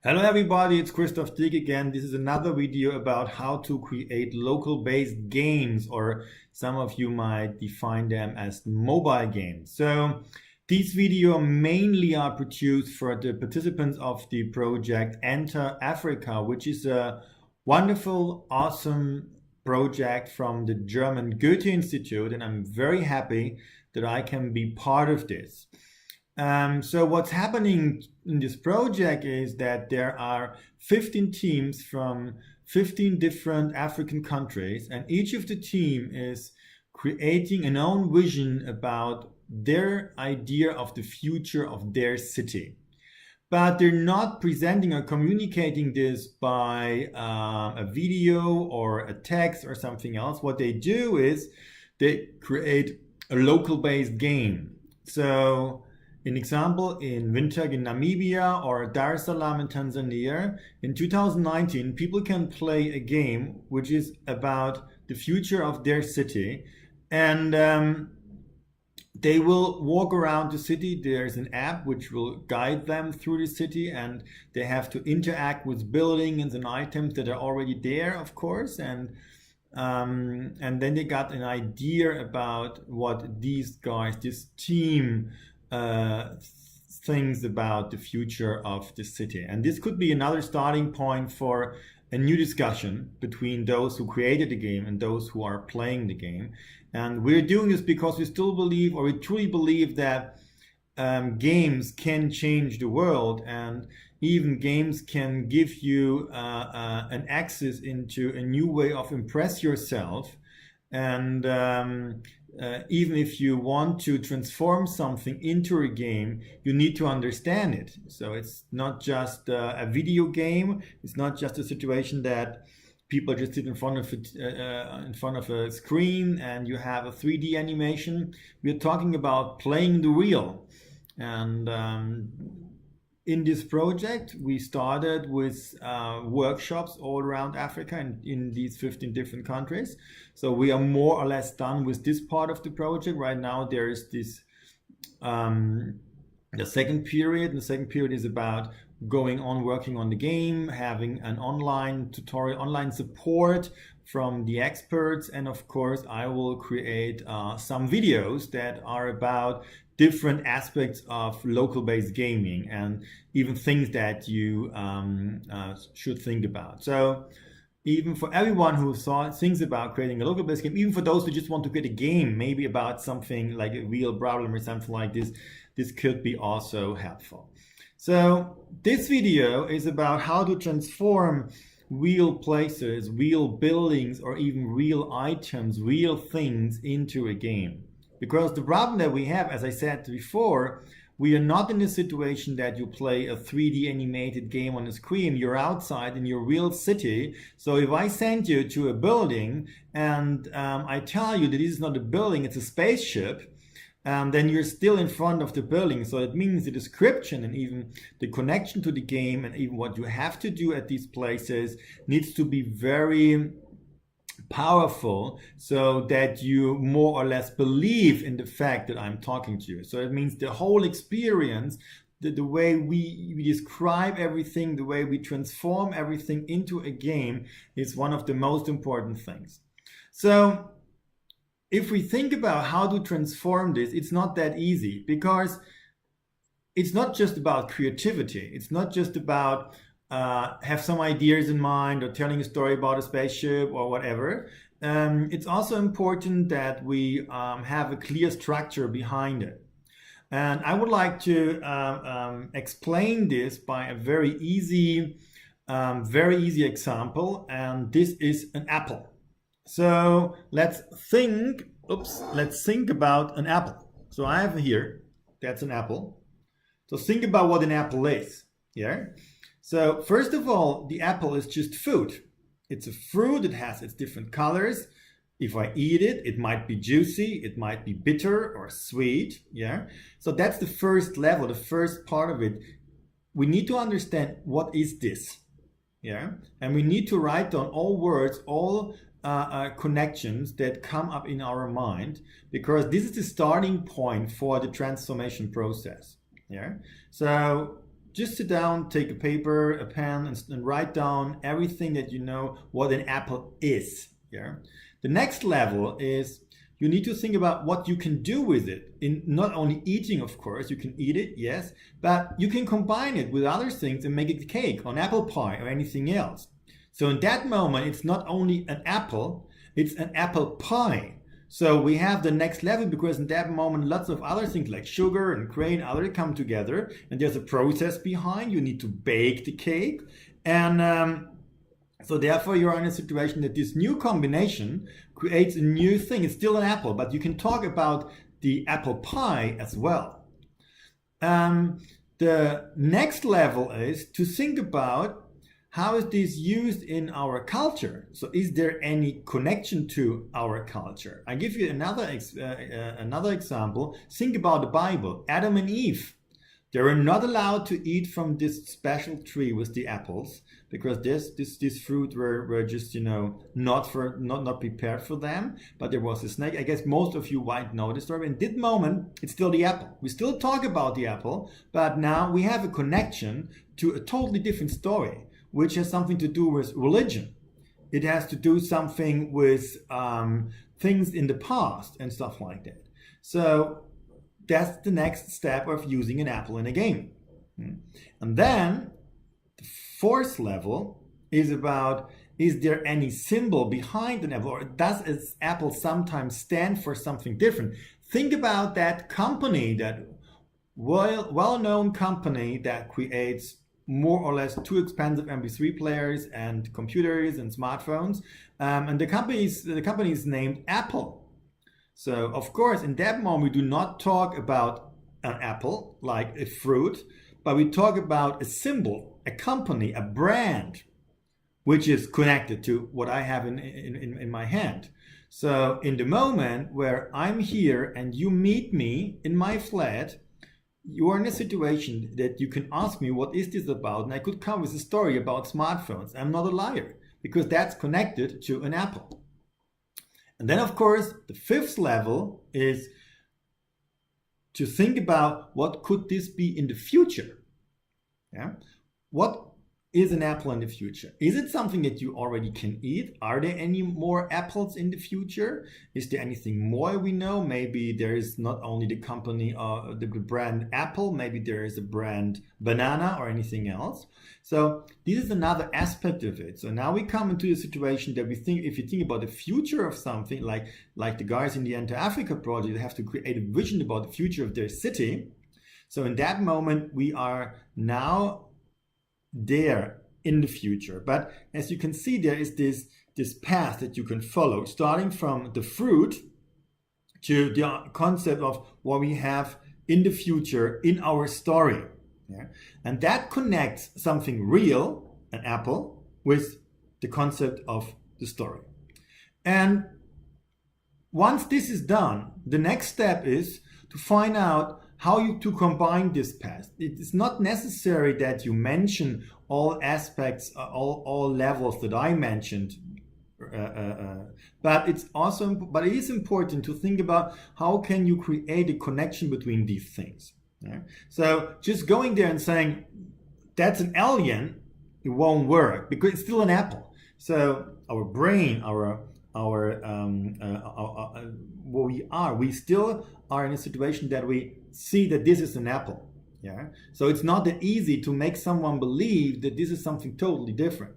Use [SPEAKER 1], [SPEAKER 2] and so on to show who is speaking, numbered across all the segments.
[SPEAKER 1] Hello everybody, it's Christoph Dick again. This is another video about how to create local-based games, or some of you might define them as mobile games. So these videos mainly are produced for the participants of the project Enter Africa, which is a wonderful, awesome project from the German Goethe Institute, and I'm very happy that I can be part of this. So what's happening in this project is that there are 15 teams from 15 different African countries, and each of the team is creating an own vision about their idea of the future of their city. But they're not presenting or communicating this by a video or a text or something else. What they do is they create a local-based game. So an example, in Windhoek in Namibia or Dar es Salaam in Tanzania, in 2019, people can play a game which is about the future of their city, and they will walk around the city. There's an app which will guide them through the city, and they have to interact with buildings and items that are already there, of course, and then they got an idea about what these guys, this team, things about the future of the city. And this could be another starting point for a new discussion between those who created the game and those who are playing the game. And we're doing this because we still believe, or we truly believe, that games can change the world, and even games can give you an access into a new way of impress yourself. And even if you want to transform something into a game, you need to understand it. So it's not just a video game. It's not just a situation that people just sit in front of it, in front of a screen, and you have a 3D animation. We're talking about playing the real. And in this project, we started with workshops all around Africa in these 15 different countries. So we are more or less done with this part of the project. Right now, there is this the second period. The second period is about going on working on the game, having an online tutorial, online support from the experts, and of course I will create some videos that are about different aspects of local-based gaming, and even things that you should think about. So even for everyone who thinks about creating a local-based game, even for those who just want to create a game, maybe about something like a real problem or something like this, this could be also helpful. So this video is about how to transform real places, real buildings, or even real items, real things into a game. Because the problem that we have, as I said before, we are not in a situation that you play a 3D animated game on a screen. You're outside in your real city. So if I send you to a building and I tell you that this is not a building, it's a spaceship, then you're still in front of the building. So it means the description and even the connection to the game and even what you have to do at these places needs to be very powerful, so that you more or less believe in the fact that I'm talking to you. So it means the whole experience, the way we describe everything, the way we transform everything into a game, is one of the most important things. So if we think about how to transform this, it's not that easy, because it's not just about creativity. It's not just about have some ideas in mind or telling a story about a spaceship or whatever. It's also important that we have a clear structure behind it. And I would like to explain this by a very easy example, and this is an apple. So let's think about an apple. So I have here, that's an apple. So think about what an apple is. Yeah. So first of all, the apple is just food. It's a fruit, it has its different colors. If I eat it, it might be juicy, it might be bitter or sweet. Yeah. So that's the first level, the first part of it. We need to understand, what is this? Yeah. And we need to write down all words, all connections that come up in our mind, because this is the starting point for the transformation process. Yeah. So just sit down, take a paper, a pen, and write down everything that you know what an apple is. Yeah. The next level is you need to think about what you can do with it. In not only eating, of course, you can eat it, yes, but you can combine it with other things and make it a cake or an apple pie or anything else. So in that moment, it's not only an apple, it's an apple pie. So we have the next level because in that moment, lots of other things like sugar and grain, other come together, and there's a process behind. You need to bake the cake, and so therefore you're in a situation that this new combination creates a new thing. It's still an apple, but you can talk about the apple pie as well. The next level is to think about how is this used in our culture? So is there any connection to our culture? I give you another example. Think about the Bible. Adam and Eve. They were not allowed to eat from this special tree with the apples because this fruit were just not prepared for them. But there was a snake. I guess most of you might know the story. In this moment, it's still the apple. We still talk about the apple, but now we have a connection to a totally different story, which has something to do with religion. It has to do something with things in the past and stuff like that. So that's the next step of using an apple in a game. And then the fourth level is about, is there any symbol behind an apple, or does an apple sometimes stand for something different? Think about that company, that well-known company that creates more or less too expensive MP3 players and computers and smartphones, and the company is named Apple. So of course, in that moment, we do not talk about an apple like a fruit, but we talk about a symbol, a company, a brand, which is connected to what I have in my hand. So in the moment where I'm here and you meet me in my flat, you are in a situation that you can ask me, what is this about? And I could come with a story about smartphones. I'm not a liar because that's connected to an apple. And then, of course, the fifth level is to think about what could this be in the future? Yeah? What is an apple in the future? Is it something that you already can eat? Are there any more apples in the future? Is there anything more we know? Maybe there is not only the company, the brand Apple, maybe there is a brand banana or anything else. So this is another aspect of it. So now we come into the situation that we think, if you think about the future of something, like the guys in the Enter Africa project, they have to create a vision about the future of their city. So in that moment, we are now there in the future. But as you can see, there is this path that you can follow, starting from the fruit to the concept of what we have in the future in our story. Yeah? And that connects something real, an apple, with the concept of the story. And once this is done, the next step is to find out how to combine this path. It is not necessary that you mention all aspects, all levels that I mentioned, but it is important to think about how can you create a connection between these things. Yeah? So just going there and saying that's an alien, it won't work because it's still an apple. So our brain, we still are in a situation that we see that this is an apple. Yeah. So it's not that easy to make someone believe that this is something totally different.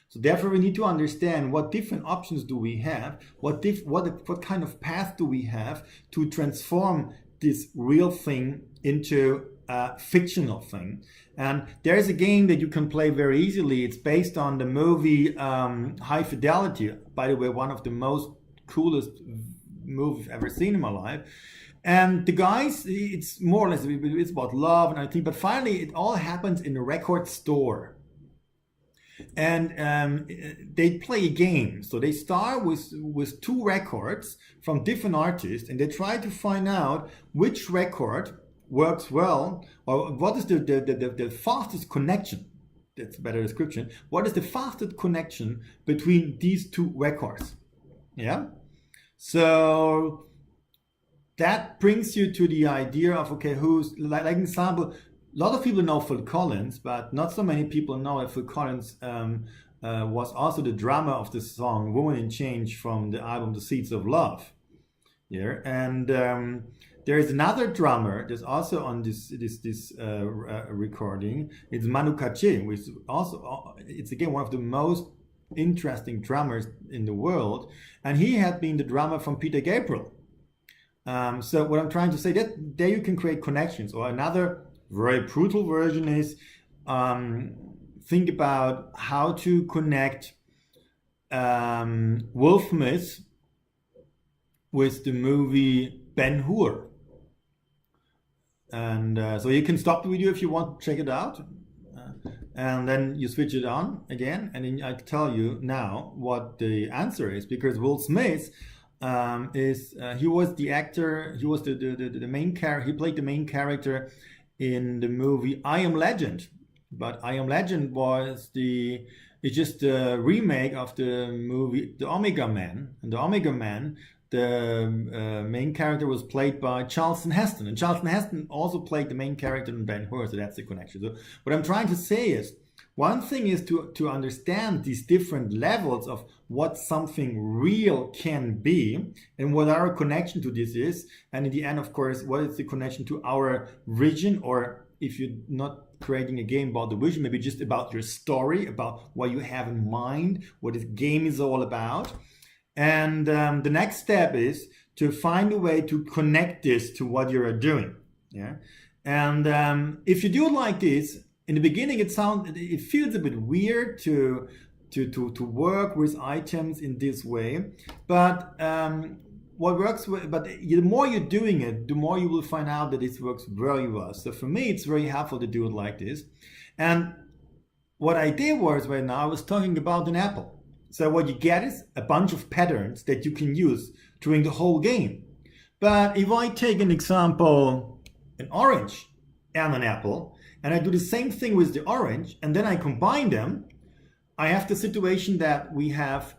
[SPEAKER 1] So therefore, we need to understand what different options do we have, what kind of path do we have to transform this real thing into a fictional thing. And there's a game that you can play very easily. It's based on the movie High Fidelity. By the way, one of the most coolest movies I've ever seen in my life. And the guys, it's more or less, it's about love and everything, but finally it all happens in a record store. And they play a game. So they start with two records from different artists, and they try to find out which record works well, or what is the fastest connection. That's a better description. What is the fastest connection between these two records? Yeah. So that brings you to the idea of, okay, who's like an example, lot of people know Phil Collins, but not so many people know that Phil Collins was also the drummer of the song "Woman in Change" from the album "The Seeds of Love." Yeah, and there is another drummer that's also on this recording. It's Manu Katché, which also it's again one of the most interesting drummers in the world, and he had been the drummer from Peter Gabriel. So what I'm trying to say, that there you can create connections. Or another very brutal version is think about how to connect Wolfmith with the movie Ben-Hur. And so you can stop the video if you want to check it out. And then you switch it on again. And then I tell you now what the answer is. Because Will Smith he was the actor, he was the main character, he played the main character in the movie I Am Legend. But I Am Legend it's just a remake of the movie The Omega Man. And The Omega Man, the main character was played by Charlton Heston. And Charlton Heston also played the main character in Ben-Hur, so that's the connection. So what I'm trying to say is, one thing is to understand these different levels of what something real can be and what our connection to this is. And in the end, of course, what is the connection to our vision, or if you're not creating a game about the vision, maybe just about your story, about what you have in mind, what this game is all about. And the next step is to find a way to connect this to what you're doing. Yeah. And if you do it like this, in the beginning, it feels a bit weird to work with items in this way, but the more you're doing it, the more you will find out that it works very well. So for me, it's very helpful to do it like this. And what I did was right now I was talking about an apple. So what you get is a bunch of patterns that you can use during the whole game. But if I take an example, an orange and an apple, and I do the same thing with the orange, and then I combine them, I have the situation that we have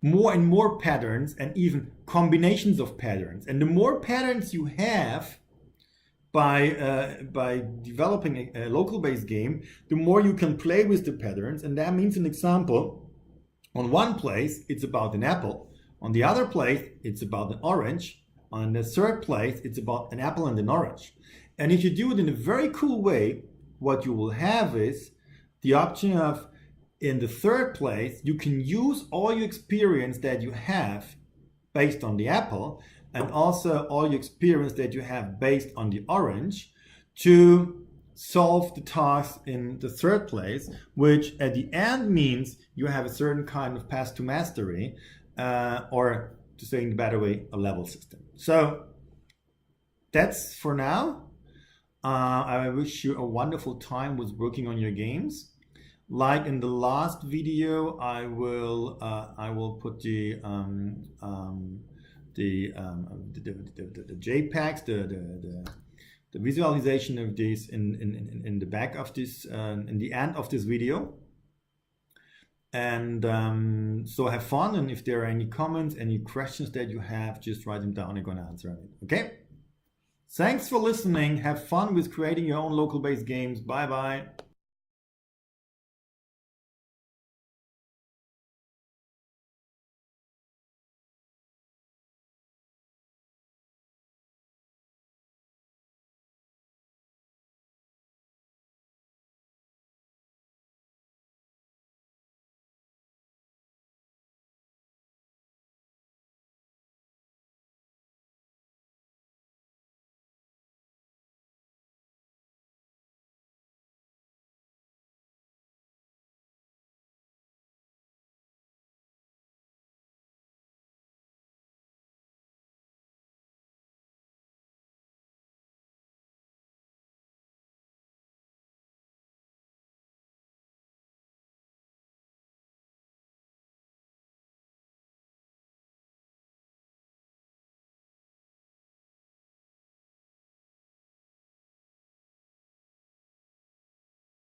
[SPEAKER 1] more and more patterns and even combinations of patterns. And the more patterns you have by developing a local-based game, the more you can play with the patterns. And that means, an example, on one place, it's about an apple. On the other place, it's about an orange. On the third place, it's about an apple and an orange. And if you do it in a very cool way, what you will have is the option of, in the third place, you can use all your experience that you have based on the apple, and also all your experience that you have based on the orange, to solve the task in the third place, which at the end means you have a certain kind of path to mastery, or to say in a better way, a level system. So that's for now. I wish you a wonderful time with working on your games. Like in the last video, I will put the JPEGs, the visualization of this in the back of this, in the end of this video. And so have fun, and if there are any comments, any questions that you have, just write them down. I'm gonna answer it. Okay? Thanks for listening. Have fun with creating your own local-based games. Bye-bye.